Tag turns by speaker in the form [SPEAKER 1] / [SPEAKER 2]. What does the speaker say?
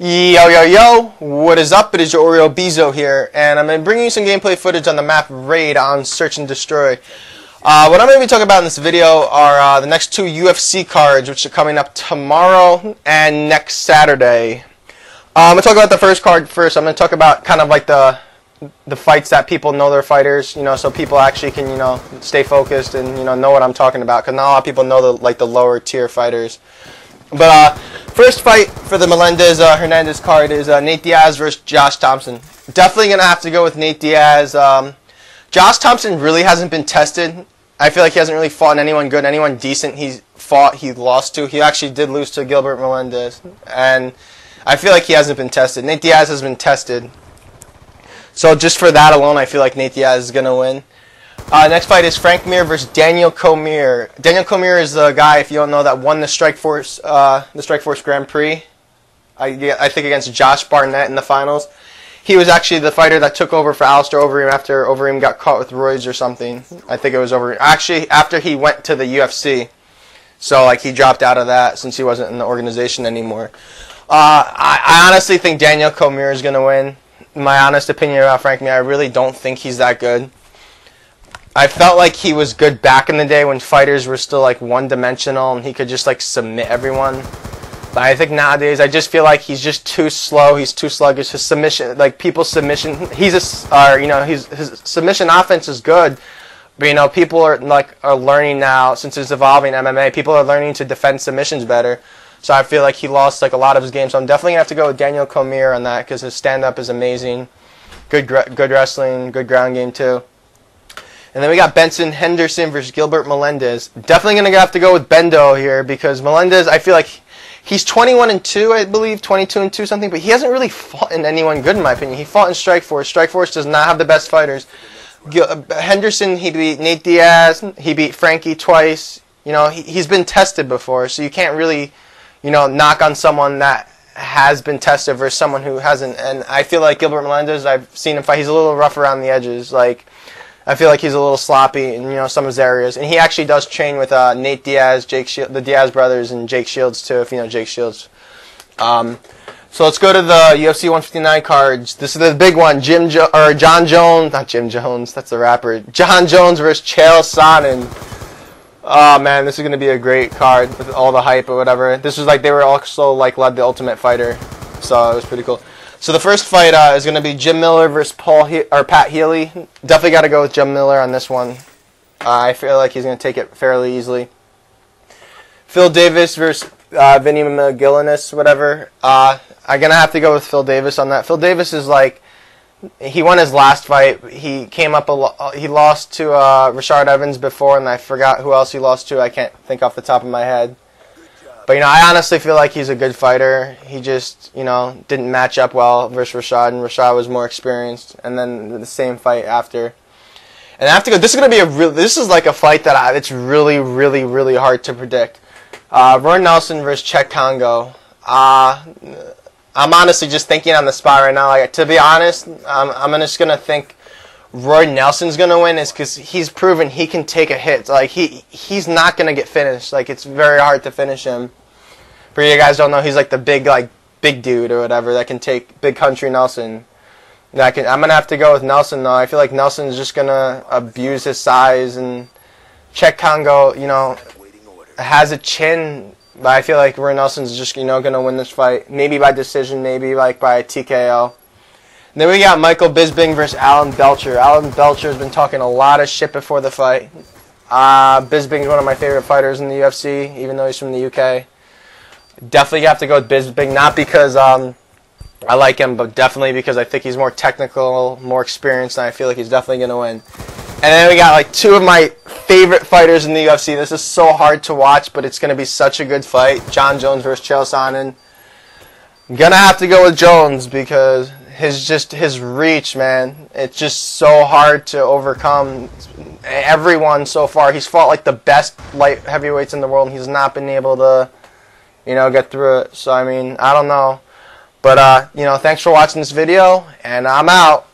[SPEAKER 1] Yo, yo, yo, what is up? It is your Oreo BeZo here, and I'm going to bring you some gameplay footage on the map Raid on Search and Destroy. What I'm going to be talking about in this video are the next two UFC cards, which are coming up tomorrow and next Saturday. I'm going to talk about the first card first. I'm going to talk about kind of like the fights that people know they're fighters, so people actually can, stay focused and, know what I'm talking about, because not a lot of people know the lower tier fighters. But first fight for the Melendez-Hernandez card is Nate Diaz versus Josh Thompson. Definitely going to have to go with Nate Diaz. Josh Thompson really hasn't been tested. I feel like he hasn't really fought anyone good, anyone decent he lost to. He actually did lose to Gilbert Melendez. And I feel like he hasn't been tested. Nate Diaz has been tested. So just for that alone, I feel like Nate Diaz is going to win. Next fight is Frank Mir versus Daniel Cormier. Daniel Cormier is the guy, if you don't know, that won the Strikeforce Grand Prix. I think against Josh Barnett in the finals. He was actually the fighter that took over for Alistair Overeem after Overeem got caught with roids or something. I think it was Overeem. Actually, after he went to the UFC. So, he dropped out of that since he wasn't in the organization anymore. I honestly think Daniel Cormier is going to win. My honest opinion about Frank Mir, I really don't think he's that good. I felt like he was good back in the day when fighters were still one-dimensional and he could just submit everyone. But I think nowadays I just feel like he's just too slow. He's too sluggish. His submission, people's submission, his submission offense is good. But people are learning now, since it's evolving MMA. People are learning to defend submissions better. So I feel like he lost a lot of his games. So I'm definitely gonna have to go with Daniel Cormier on that because his stand-up is amazing. Good wrestling, good ground game too. And then we got Benson Henderson versus Gilbert Melendez. Definitely going to have to go with Bendo here because Melendez, I feel like he's 21-2, I believe, 22-2 something, but he hasn't really fought in anyone good in my opinion. He fought in Strikeforce. Strikeforce does not have the best fighters. Henderson, he beat Nate Diaz. He beat Frankie twice. He's been tested before, so you can't really, knock on someone that has been tested versus someone who hasn't. And I feel like Gilbert Melendez, I've seen him fight. He's a little rough around the edges. I feel like he's a little sloppy in some of his areas, and he actually does train with Nate Diaz, the Diaz brothers, and Jake Shields too. If you know Jake Shields. So let's go to the UFC 159 cards. This is the big one: John Jones, not Jim Jones. That's the rapper. John Jones versus Chael Sonnen. Oh man, this is gonna be a great card with all the hype or whatever. This was they were also led the Ultimate Fighter, so it was pretty cool. So the first fight is going to be Jim Miller versus Pat Healy. Definitely got to go with Jim Miller on this one. I feel like he's going to take it fairly easily. Phil Davis versus Vinny McGillinis, whatever. I'm going to have to go with Phil Davis on that. Phil Davis is he won his last fight. He came up he lost to Rashard Evans before, and I forgot who else he lost to. I can't think off the top of my head. But, I honestly feel like he's a good fighter. He just, didn't match up well versus Rashad, and Rashad was more experienced. And then the same fight after. And I have to go, this is going to be this is a fight that it's really, really, really hard to predict. Roy Nelson versus Czech Congo. I'm honestly just thinking on the spot right now. To be honest, I'm just going to think Roy Nelson's going to win is because he's proven he can take a hit. He's not going to get finished. It's very hard to finish him. For you guys don't know, he's the big dude or whatever that can take Big Country Nelson. I'm going to have to go with Nelson, though. I feel like Nelson's just going to abuse his size. And Czech Congo, has a chin. But I feel like Roy Nelson's just, going to win this fight. Maybe by decision, maybe by a TKO. Then we got Michael Bisping versus Alan Belcher. Alan Belcher has been talking a lot of shit before the fight. Bisping is one of my favorite fighters in the UFC, even though he's from the UK. Definitely have to go with Bisping, not because I like him, but definitely because I think he's more technical, more experienced, and I feel like he's definitely going to win. And then we got two of my favorite fighters in the UFC. This is so hard to watch, but it's going to be such a good fight. John Jones versus Chael Sonnen. I'm going to have to go with Jones because his reach, man, it's just so hard to overcome. Everyone so far, he's fought the best light heavyweights in the world, and he's not been able to, get through it. So I don't know, but thanks for watching this video, and I'm out.